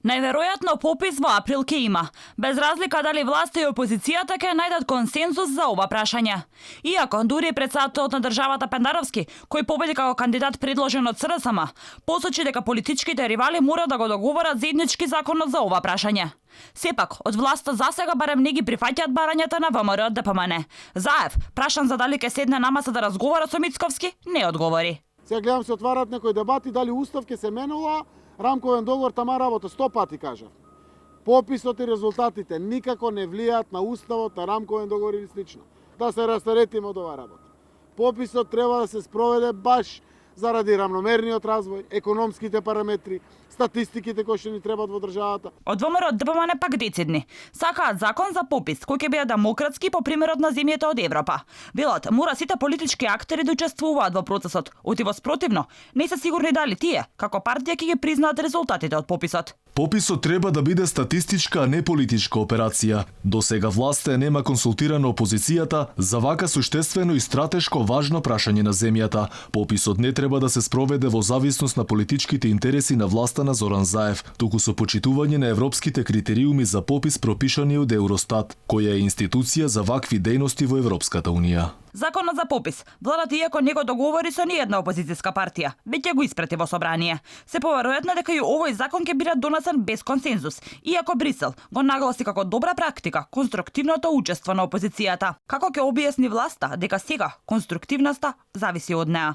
Најверојатно попис во април ќе има, без разлика дали власта и опозицијата ќе најдат консензус за ова прашање. Иако дури председателот на државата Пендаровски, кој победи како кандидат предложен од СРСМ, посочи дека политичките ривали мора да го договорат заеднички законот за ова прашање. Сепак, од власта засега барем не ги прифаќаат барањата на ВМРО ДПМН. Заев, прашан за дали ќе седне на маса да разговара со Мицковски, не одговори. Сега гледам се отварат некои дебати дали устав ќе се менува, рамковен договор тама работа 100 пати кажав. Пописот и резултатите никако не влијаат на уставот, на рамковен договор или слично. Да се растаретиме од оваа работа. Пописот треба да се спроведе баш заради рамномерниот развој, економските параметри, статистиките кои што ни требаат во државата. Од ВМРО ДПМН пак децидни. Сакаат закон за попис кој ќе биде демократски по примерот на земјите од Европа. Велат, мора сите политички актери да учествуваат во процесот. Спротивно, не се сигурни дали тие, како партија, ќе ги признаат резултатите од пописот. Пописот треба да биде статистичка, а не политичка операција. До сега власта нема консултирано опозицијата за вака суштествено и стратешко важно прашање на земјата. Пописот не треба да се спроведе во зависност на политичките интереси на власта на Зоран Заев, туку со почитување на европските критериуми за попис пропишани од Евростат, која е институција за вакви дејности во Европската Унија. Законот за попис, владата иако не го договори со ниедна опозицијска партија, веќе го испрати во собрание. Се поверојатно дека и овој закон ќе биде донесен без консензус, иако Брисел го нагласи како добра практика конструктивното учество на опозицијата. Како ќе објасни власта дека сега конструктивноста зависи од неа?